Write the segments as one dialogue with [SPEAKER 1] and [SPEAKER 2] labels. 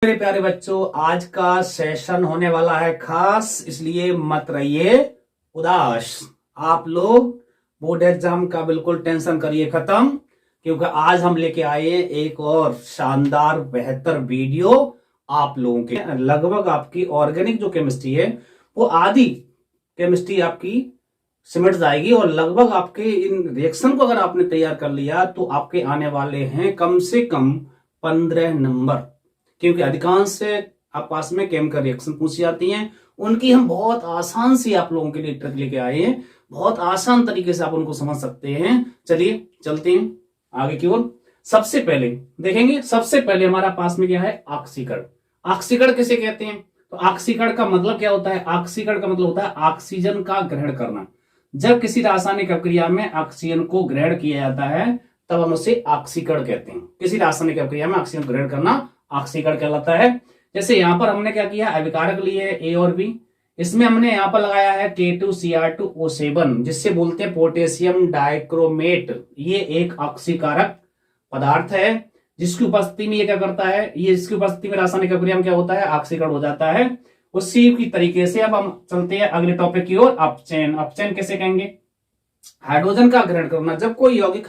[SPEAKER 1] मेरे प्यारे बच्चों, आज का सेशन होने वाला है खास, इसलिए मत रहिए उदास। आप लोग बोर्ड एग्जाम का बिल्कुल टेंशन करिए खत्म, क्योंकि आज हम लेके आए एक और शानदार बेहतर वीडियो आप लोगों के। लगभग आपकी ऑर्गेनिक जो केमिस्ट्री है वो आधी केमिस्ट्री आपकी सिमट जाएगी और लगभग आपके इन रिएक्शन को अगर आपने तैयार कर लिया तो आपके आने वाले हैं कम से कम 15 नंबर, क्योंकि अधिकांश आप पास में केमिकल रिएक्शन पूछी जाती हैं। उनकी हम बहुत आसान सी आप लोगों के लिए ट्रिक लेके आए हैं, बहुत आसान तरीके से आप उनको समझ सकते हैं। चलिए चलते हैं आगे की ओर। सबसे पहले देखेंगे, सबसे पहले हमारा पास में क्या है, ऑक्सीकरण। ऑक्सीकरण किसे कहते हैं? तो ऑक्सीकरण का मतलब क्या होता है? ऑक्सीकरण का मतलब होता है ऑक्सीजन का ग्रहण करना। जब किसी रासायनिक प्रक्रिया में ऑक्सीजन को ग्रहण किया जाता है तब हम उसे ऑक्सीकरण कहते हैं। किसी रासायनिक प्रक्रिया में ऑक्सीजन ग्रहण करना ऑक्सीकरण कहलाता है। जैसे यहां पर हमने क्या किया, अभिकारक लिए ए और बी, इसमें हमने यहां पर लगाया है K2Cr2O7, जिससे बोलते हैं पोटेशियम डाइक्रोमेट। ये एक ऑक्सीकारक पदार्थ है जिसकी उपस्थिति में ये क्या करता है, ये इसकी उपस्थिति में रासायनिक प्रक्रिया में क्या होता है, ऑक्सीकरण हो जाता है। उसी की तरीके से अब हम चलते हैं अगले टॉपिक की ओर, अपचयन। अपचयन कैसे कहेंगे? हाइड्रोजन का ग्रहण करना। जब कोई यौगिक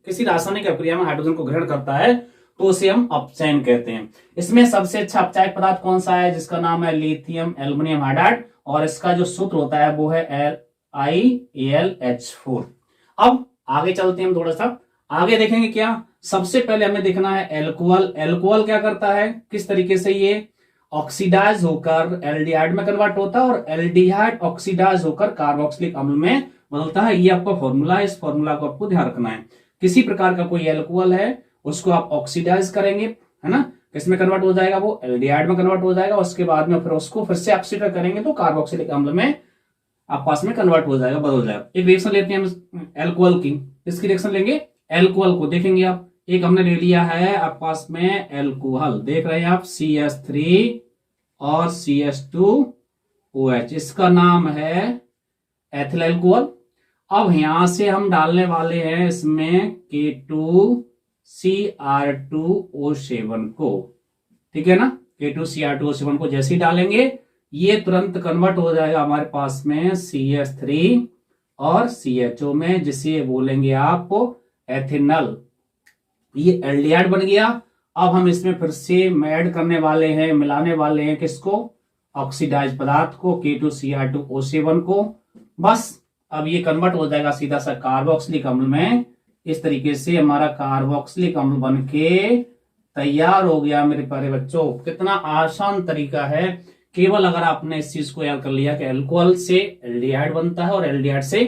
[SPEAKER 1] किसी रासायनिक प्रक्रिया में हाइड्रोजन को ग्रहण करता है तो उसे हम अपचयन कहते हैं। इसमें सबसे अच्छा अपचायक पदार्थ कौन सा है? जिसका नाम है लिथियम एल्युमिनियम हाइड्राइड, और इसका जो सूत्र होता है वो है LiAlH4। अब आगे चलते हैं, हम थोड़ा सा आगे देखेंगे। क्या सबसे पहले हमें देखना है एल्कोहल। एल्कोहल क्या करता है, किस तरीके से ये ऑक्सीडाइज होकर एल्डिहाइड में कन्वर्ट होता है और एल्डिहाइड ऑक्सीडाइज होकर कार्बोक्सिलिक अम्ल में बदलता है। ये आपका फॉर्मूला है, इस फॉर्मूला को आपको ध्यान रखना है। किसी प्रकार का कोई एल्कोहल है उसको आप ऑक्सीडाइज करेंगे, है ना, किसमें कन्वर्ट हो जाएगा, वो एल्डिहाइड में कन्वर्ट हो जाएगा। उसके बाद में फिर उसको फिर से ऑक्सीडाइज करेंगे तो कार्बोक्सिलिक अम्ल में आप पास में कन्वर्ट हो जाएगा, बदल जाएगा। एक रिएक्शन लेते हैं हम एल्कोहल की, इसकी रिएक्शन लेंगे। एल्कोहल को देखेंगे आप, एक हमने ले लिया है आप पास में एल्कोहल, देख रहे हैं आप CH3 और CH2OH, इसका नाम है एथिल एल्कोहल। अब यहां से हम डालने वाले हैं इसमें K2Cr2O7 को, ठीक है ना। K2Cr2O7 को जैसे ही डालेंगे ये तुरंत कन्वर्ट हो जाएगा हमारे पास में CH3 और CHO में, जिसे बोलेंगे आप एथिनल। ये एल्डिहाइड बन गया। अब हम इसमें फिर से ऐड करने वाले हैं, मिलाने वाले हैं किसको, ऑक्सीडाइज पदार्थ को, K2Cr2O7 को। बस अब ये कन्वर्ट हो जाएगा सीधा सा कार्बोक्सिलिक अम्ल में। इस तरीके से हमारा कार्बोक्सिलिक अम्ल बनके तैयार हो गया मेरे प्यारे बच्चों। कितना आसान तरीका है, केवल अगर आपने इस चीज को याद कर लिया कि अल्कोहल से एल्डिहाइड बनता है और एल्डिहाइड से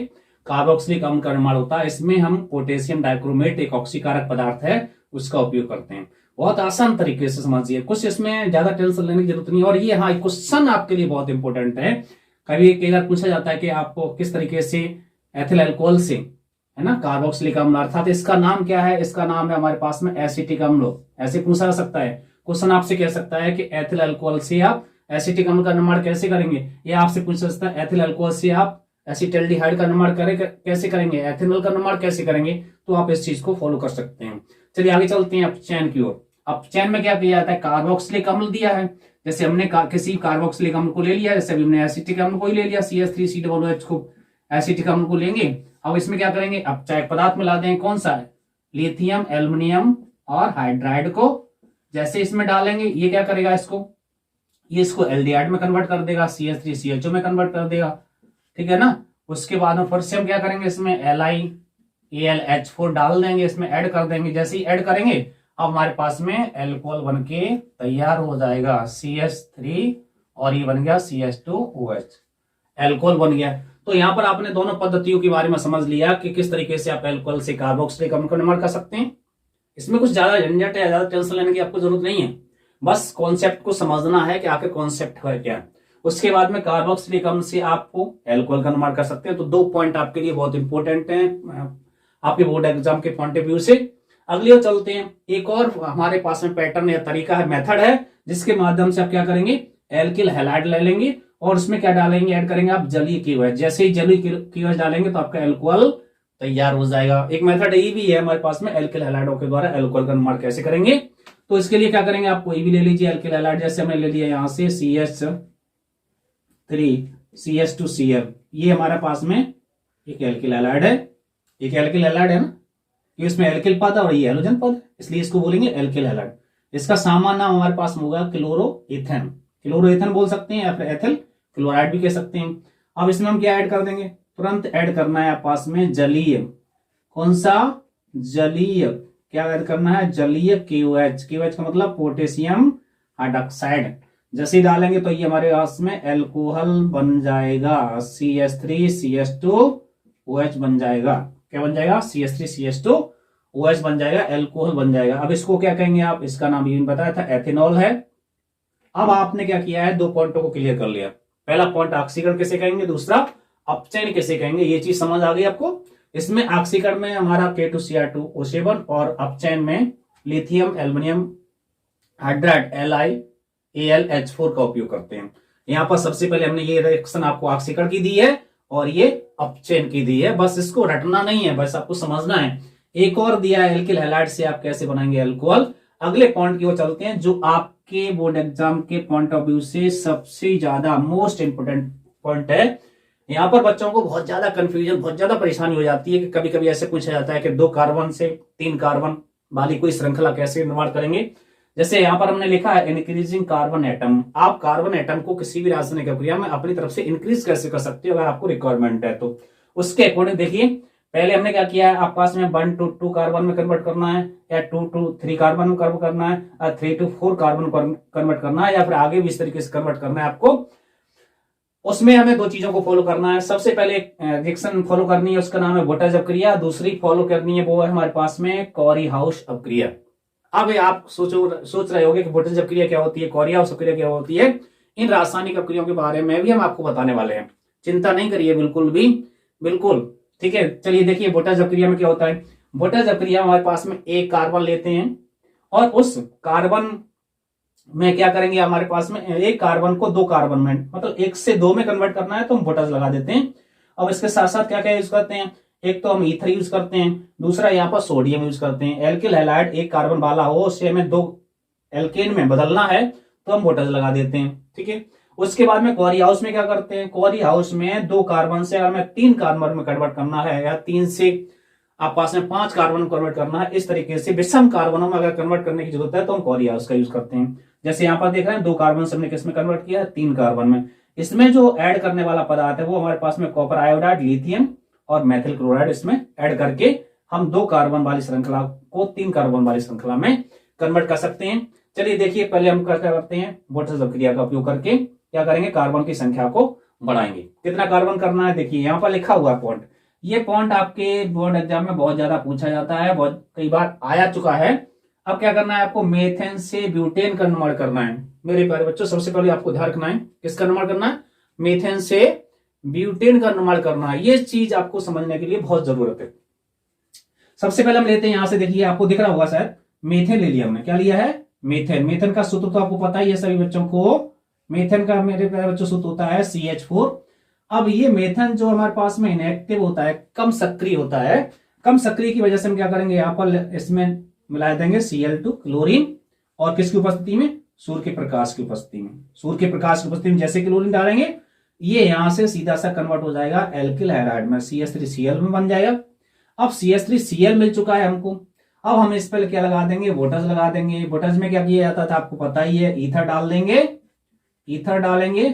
[SPEAKER 1] कार्बोक्सिलिक अम्ल का निर्माण होता है। इसमें हम पोटेशियम डाइक्रोमेट एक ऑक्सीकारक पदार्थ है उसका उपयोग करते हैं। बहुत आसान तरीके से समझिए, कुछ इसमें ज्यादा टेंशन लेने की जरूरत नहीं। और ये हाँ क्वेश्चन आपके लिए बहुत इंपॉर्टेंट है। कभी कई बार पूछा जाता है कि आपको किस तरीके से एथिल अल्कोहल से, है ना, कार्बोक्सिलिक अम्ल, अर्थात इसका नाम क्या है, इसका नाम है हमारे पास में एसिटिक अम्ल। ऐसे पूछा जा सकता है क्वेश्चन, आपसे कह सकता है कि एथिल अल्कोहल से आप एसिटिक अम्ल का निर्माण कैसे करेंगे, या आपसे पूछ सकता है एथिल अल्कोहल से आप एसिटल्डिहाइड का निर्माण कैसे करेंगे, एथेनॉल का निर्माण कैसे करेंगे। तो आप इस चीज को फॉलो कर सकते हैं। चलिए आगे चलते हैं अपचयन की ओर। अपचयन में क्या किया जाता है, कार्बोक्सिलिक अम्ल दिया है, जैसे हमने किसी कार्बोक्सिलिक अम्ल को ले लिया, जैसे अभी हमने एसिटिक अम्ल को ही ले लिया CH3COOH को, एसिटिक अम्ल को लेंगे। अब इसमें क्या करेंगे, अपचायक पदार्थ मिला देंगे, कौन सा है, लिथियम एल्युमिनियम और हाइड्राइड को। जैसे इसमें डालेंगे ये क्या करेगा, ये इसको एल्डिहाइड में कन्वर्ट कर देगा, CH3CHO में कन्वर्ट कर देगा, ठीक है ना। उसके बाद में फिर से हम क्या करेंगे, इसमें LiAlH4 डाल देंगे, इसमें ऐड कर देंगे। जैसे ही ऐड करेंगे अब हमारे पास में एल्कोहल बनके तैयार हो जाएगा, CH3 और ये बन गया CH2OH, एल्कोहल बन गया। तो यहां पर आपने दोनों पद्धतियों के बारे में समझ लिया कि किस तरीके से आप एल्कोहल से कार्बोक्सिलिक अम्ल का निर्माण कर सकते हैं। इसमें कुछ ज्यादा झंझट है, ज्यादा टेंशन लेने की आपको जरूरत नहीं है, बस कॉन्सेप्ट को समझना है कि आखिर कॉन्सेप्ट है क्या। उसके बाद में कार्बोक्सिलिक अम्ल से आपको एल्कोहल का निर्माण कर सकते हैं। तो 2 पॉइंट आपके लिए बहुत इंपॉर्टेंट हैं आपके बोर्ड एग्जाम के पॉइंट ऑफ व्यू से। अगली ओर चलते हैं, एक और हमारे पास में पैटर्न या तरीका है, मेथड है, जिसके माध्यम से आप क्या करेंगे, एल्किल हैलाइड ले लेंगे और उसमें क्या डालेंगे, ऐड करेंगे आप जलीय KOH। जैसे ही जलीय KOH डालेंगे तो आपका एल्कोहल तैयार हो जाएगा। एक मेथड ये भी है हमारे पास में, एल्किल हैलाइडों के द्वारा एल्कोहल का निर्माण कैसे करेंगे। तो इसके लिए क्या करेंगे, आप कोई भी ले लीजिए एल्किल हैलाइड, जैसे हमने ले लिया यहां से CH3 CH2Cl, ये हमारे पास में एक एल्किल हैलाइड है, एक एल्किल हैलाइड है ना, ये इसमें एल्किल पद है और ये हैलोजन पद है, इसलिए इसको बोलेंगे एल्किल हैलाइड। इसका सामान्य नाम हमारे पास होगा क्लोरोएथेन, क्लोरोएथेन बोल सकते हैं या फिर एथिल क्लोराइड भी कह सकते हैं। अब इसमें हम क्या ऐड कर देंगे, तुरंत ऐड करना है पास में जलीय, कौन सा, जलीय, क्या ऐड करना है, जलीय KOH, KOH का मतलब पोटेशियम हाइड्रोक्साइड। जैसे डालेंगे तो ये हमारे पास में एल्कोहल बन जाएगा, CH3CH2OH बन जाएगा, क्या बन जाएगा, CH3CH2OH बन जाएगा, एल्कोहल बन जाएगा। अब इसको क्या कहेंगे आप, इसका नाम ये बताया था एथेनॉल है। अब आपने क्या किया है, दो पॉइंटों को क्लियर कर लिया, पहला पॉइंट ऑक्सीकरण कैसे कहेंगे, दूसरा अपचयन कैसे कहेंगे, ये चीज समझ आ गई आपको। इसमें ऑक्सीकरण में हमारा K2Cr2O7 और अपचयन में लिथियम एल्युमिनियम हाइड्राइड LiAlH4 का उपयोग करते हैं। यहां पर सबसे पहले हमने ये रिएक्शन आपको ऑक्सीकरण की दी है और ये अपचयन की दी है, बस इसको रटना नहीं है, बस आपको समझना है। एक और दिया है एल्किल हैलाइड से आप कैसे बनाएंगे अल्कोहल। अगले पॉइंट की ओर चलते हैं, जो आपके बोर्ड एग्जाम के पॉइंट ऑफ व्यू से सबसे ज्यादा मोस्ट इंपोर्टेंट पॉइंट है। यहां पर बच्चों को बहुत ज्यादा कंफ्यूजन, बहुत ज्यादा परेशानी हो जाती है कि कभी कभी ऐसे पूछा जाता है कि 2 कार्बन से 3 कार्बन वाली कोई श्रृंखला कैसे निर्माण करेंगे। जैसे यहां पर हमने लिखा है इंक्रीजिंग कार्बन एटम, आप कार्बन एटम को किसी भी रासायनिक प्रक्रिया में अपनी तरफ से इंक्रीज कैसे कर सकते हो अगर आपको रिक्वायरमेंट है तो। उसके अकॉर्डिंग देखिए, पहले हमने क्या किया है, आप पास में 1 to 2 कार्बन में कन्वर्ट करना है, या 2 to 3 कार्बन में कन्वर्ट करना है, 3 to 4 कार्बन कन्वर्ट करना है, या फिर आगे भी इस तरीके से कन्वर्ट करना है आपको। उसमें हमें 2 चीजों को फॉलो करना है। सबसे पहले रिएक्शन फॉलो करनी है, उसका नाम है वोल्टेज अपक्रिया। दूसरी फॉलो करनी है वो है हमारे पास में कॉरी हाउस अपक्रिया। अब आप सोच रहे होंगे कि वोल्टेज अपक्रिया क्या होती है, कॉरी हाउस अपक्रिया क्या होती है। इन रासायनिक अपक्रियाओं के बारे में भी हम आपको बताने वाले हैं, चिंता नहीं करिए बिल्कुल भी, बिल्कुल ठीक है। चलिए देखिए वोल्टेज अपक्रिया में क्या होता है। वोल्टेज अपक्रिया हमारे पास में एक कार्बन लेते हैं और उस कार्बन में क्या करेंगे, हमारे पास में एक कार्बन को 2 कार्बन में, मतलब 1 से 2 में कन्वर्ट करना है तो हम वोल्टेज लगा देते हैं। अब इसके साथ साथ क्या क्या यूज करते हैं, एक तो हम ईथर यूज करते हैं, दूसरा यहाँ पर सोडियम यूज करते हैं। एल्किल हैलाइड एक कार्बन वाला हो, उससे हमें 2 एल्केन में बदलना है तो हम वोल्टेज लगा देते हैं, ठीक है। उसके बाद में कॉरी हाउस में क्या करते हैं, कॉरी हाउस में 2 कार्बन से हमें 3 कार्बन में कन्वर्ट करना है, या 3 से आप पास में 5 कार्बन में कन्वर्ट करना है। इस तरीके से विषम कार्बनों में अगर कन्वर्ट करने की जरूरत है तो हम कॉरी हाउस का यूज करते हैं। जैसे यहाँ पर देख रहे हैं 2 कार्बन से हमने किस में कन्वर्ट किया, 3 कार्बन में। इसमें जो ऐड करने वाला पदार्थ है वो हमारे पास में कॉपर आयोडाइड, लिथियम और मेथिल क्लोराइड इसमें ऐड करके हम 2 कार्बन वाली श्रृंखला को 3 कार्बन वाली श्रृंखला में कन्वर्ट कर सकते हैं। चलिए देखिए, पहले हम क्या करते हैं, वोल्टेज अपक्रिया का उपयोग करके क्या करेंगे, कार्बन की संख्या को बढ़ाएंगे। कितना कार्बन करना है, देखिए यहाँ पर लिखा हुआ पॉइंट। ये पॉइंट आपके बोर्ड एग्जाम में बहुत ज्यादा पूछा जाता है, बहुत कई बार आया चुका है। अब क्या करना है आपको, मेथेन से ब्यूटेन का निर्माण करना है। मेरे प्यारे बच्चों, सबसे पहले आपको ध्यान रखना है किसका निर्माण करना है, मेथेन से ब्यूटेन का निर्माण करना है। ये चीज आपको समझने के लिए बहुत जरूरत है। सबसे पहले हम लेते हैं यहां से, देखिए आपको दिख रहा होगा शायद, मेथेन ले लिया हमने। क्या लिया है, मेथेन। मेथेन का सूत्र तो आपको पता ही है सभी बच्चों को, मेथेन का मेरे प्यारे बच्चों सूत्र होता है CH4। अब ये मेथेन जो हमारे पास में इनएक्टिव होता है, कम सक्रिय होता है, कम सक्रिय की वजह से हम क्या करेंगे, यहाँ पर इसमें मिला देंगे Cl2 क्लोरीन, और किसकी उपस्थिति में, सूर्य के प्रकाश की उपस्थिति में। सूर्य के प्रकाश की उपस्थिति में जैसे क्लोरीन डालेंगे, ये यहां से सीधा सा कन्वर्ट हो जाएगा एल्किल हैलाइड में, CH3Cl में बन जाएगा। अब CH3Cl मिल चुका है हमको, अब हम इस पर क्या लगा देंगे, वोल्टेज लगा देंगे। वोल्टेज में क्या किया जाता था आपको पता ही है, ईथर डाल देंगे, ईथर डालेंगे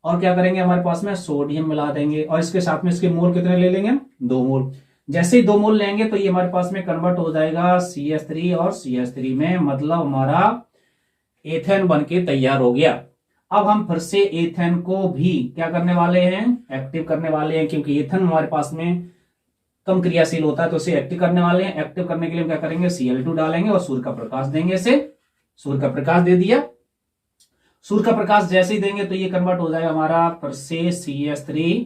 [SPEAKER 1] और क्या करेंगे, हमारे पास में सोडियम मिला देंगे, और इसके साथ में इसके मोल कितने ले लेंगे, 2 मोल। जैसे ही 2 मोल लेंगे तो ये हमारे पास में कन्वर्ट हो जाएगा CH3 और CH3 में, मतलब हमारा एथेन बन के तैयार हो गया। अब हम फिर से एथेन को भी क्या करने वाले हैं, एक्टिव करने वाले हैं, क्योंकि एथेन हमारे पास में कम क्रियाशील होता है तो इसे एक्टिव करने वाले हैं। एक्टिव करने के लिए हम क्या करेंगे, Cl2 डालेंगे और सूर्य का प्रकाश देंगे। इसे सूर्य का प्रकाश दे दिया, सूर्य का प्रकाश जैसे ही देंगे तो ये कन्वर्ट हो जाएगा हमारा फिर से CH3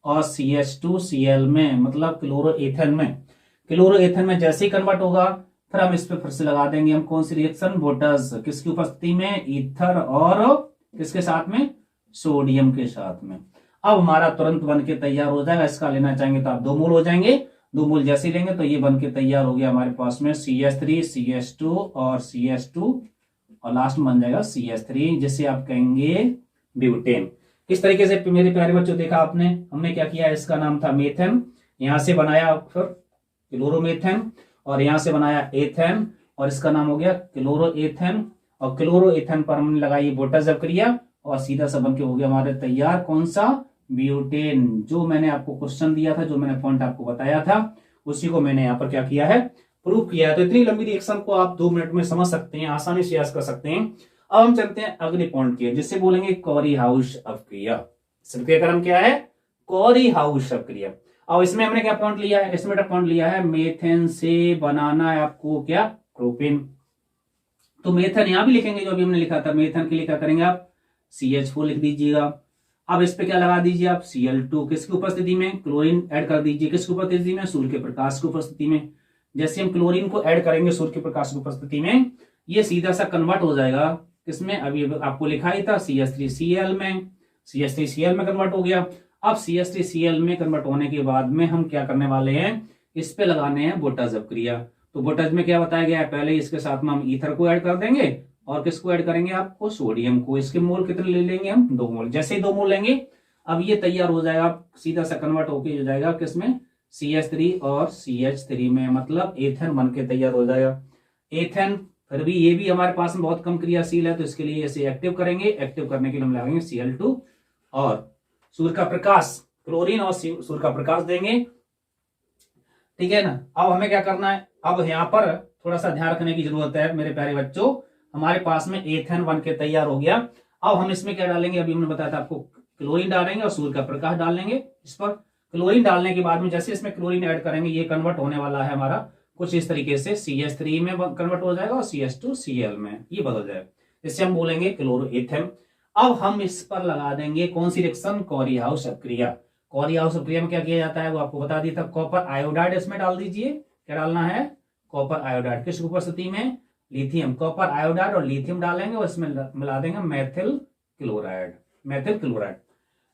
[SPEAKER 1] और CH2Cl में, मतलब क्लोरोएथेन में। क्लोरोएथेन में जैसे ही कन्वर्ट होगा फिर हम इस पे फिर से लगा देंगे हम कौन सी रिएक्शन, वोल्टेज, किसकी उपस्थिति में, ईथर और किसके साथ में, सोडियम के साथ में। अब हमारा तुरंत बन के तैयार हो जाएगा। इसका लेना चाहेंगे तो आप 2 मोल हो जाएंगे, 2 मोल जैसे ही लेंगे तो ये बन के तैयार हो गया हमारे पास में CH3 CH2 और CH2 और लास्ट में बन जाएगा CH3, जिसे आप कहेंगे ब्यूटेन। इस तरीके से मेरे प्यारे बच्चों देखा आपने, हमने क्या किया, इसका नाम था मेथेन, यहां से बनाया फिर क्लोरोमेथेन, और यहां से बनाया एथेन, और इसका नाम हो गया क्लोरोएथेन, और क्लोरोएथेन पर हमने लगाई वोल्टेज अभिक्रिया और सीधा सा बन के हो गया हमारे तैयार कौन सा, ब्यूटेन। जो मैंने आपको क्वेश्चन दिया था, जो मैंने पॉइंट आपको बताया था, उसी को मैंने यहाँ पर क्या किया है, प्रूव किया है। तो इतनी लंबी रिएक्शन को आप 2 मिनट में समझ सकते हैं, आसानी से याद कर सकते हैं। अब हम चलते हैं अगले पॉइंट की, जिससे बोलेंगे कॉरी हाउस अपक्रिया। क्रम क्या है, कॉरी हाउस अपक्रिया। और इसमें हमने क्या पॉइंट लिया है, इसमें पॉइंट लिया है मेथेन से बनाना है आपको क्या, प्रोपेन। तो मेथेन यहां भी लिखेंगे जो अभी हमने लिखा था, मेथेन के लिए क्या करेंगे आप, CH4 लिख दीजिएगा। अब इस पे क्या लगा दीजिए आप, Cl2, किसकी उपस्थिति में, क्लोरीन ऐड कर दीजिए, किसकी उपस्थिति में, सूर्य के प्रकाश की उपस्थिति में। जैसे हम क्लोरीन को ऐड करेंगे सूर्य के प्रकाश की उपस्थिति में, ये सीधा सा कन्वर्ट हो जाएगा किसमें, अभी आपको लिखा ही था CH3Cl में, CH3Cl में कन्वर्ट हो गया। अब CH3Cl में कन्वर्ट होने के बाद में हम क्या करने वाले हैं, इस पे लगाने हैं वोल्टेज अपक्रिया। तो वोल्टेज में क्या बताया गया है, पहले इसके साथ में हम ईथर को ऐड कर देंगे और किसको ऐड करेंगे आपको, सोडियम को। इसके मोल कितने ले लेंगे हम, 2 मोल। जैसे ही 2 मोल लेंगे अब ये तैयार हो जाएगा, सीधा सा कन्वर्ट होके हो जाएगा किसमें, CH3 और CH3 में, मतलब एथेन बन के तैयार हो जाएगा। एथेन फिर भी ये भी हमारे पास में बहुत कम क्रियाशील है, तो इसके लिए इसे एक्टिव करेंगे। एक्टिव करने के लिए हम लगाएंगे Cl2 और सूर्य का प्रकाश, क्लोरीन और सूर्य का प्रकाश देंगे, ठीक है ना। अब हमें क्या करना है, अब यहाँ पर थोड़ा सा ध्यान रखने की जरूरत है मेरे प्यारे बच्चों। हमारे पास में एथेन बन के तैयार हो गया। अब हम इसमें क्या डालेंगे, अभी हमने बताया था आपको, क्लोरीन डालेंगे और सूर्य का प्रकाश डालेंगे। इस पर क्लोरीन डालने के बाद में जैसे इसमें क्लोरीन ऐड करेंगे, ये कन्वर्ट होने वाला है हमारा कुछ इस तरीके से, CH3 में कन्वर्ट हो जाएगा और CH2Cl में ये बदल जाएगा, इससे हम बोलेंगे क्लोरोएथेन। अब हम इस पर लगा देंगे कौन सी रिएक्शन, कॉरी हाउस अपक्रिया। कॉरी हाउस अपक्रिया में क्या किया जाता है वो आपको बता दिया था, कॉपर आयोडाइड इसमें डाल दीजिए। क्या डालना है, कॉपर आयोडाइड, किस उपस्थिति में, लिथियम। कॉपर आयोडाइड और लिथियम डालेंगे और इसमें मिला देंगे मेथिल क्लोराइड, मेथिल क्लोराइड।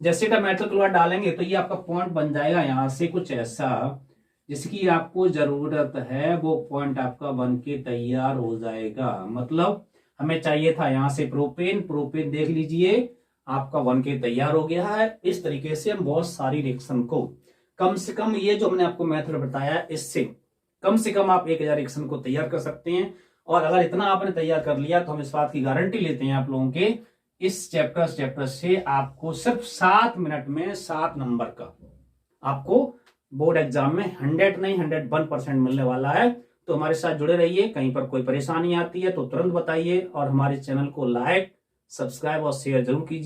[SPEAKER 1] जैसे का मेथिल क्लोराइड डालेंगे तो ये आपका पॉइंट बन जाएगा यहां से कुछ ऐसा, जिसकी आपको जरूरत है, वो पॉइंट आपका बन के तैयार हो जाएगा। मतलब हमें चाहिए था यहां से प्रोपेन, प्रोपेन देख लीजिए आपका बन के तैयार हो गया है। इस तरीके से हम बहुत सारी रिएक्शन को, कम से कम ये जो हमने आपको मेथड बताया, इससे कम से कम आप 1000 रिएक्शन को तैयार कर सकते हैं। और अगर इतना आपने तैयार कर लिया तो हम इस बात की गारंटी लेते हैं आप लोगों के, इस चैप्टर से आपको सिर्फ 7 मिनट में 7 नंबर का आपको बोर्ड एग्जाम में 100 नहीं 101% मिलने वाला है। तो हमारे साथ जुड़े रहिए, कहीं पर कोई परेशानी आती है तो तुरंत बताइए, और हमारे चैनल को लाइक, सब्सक्राइब और शेयर जरूर कीजिए।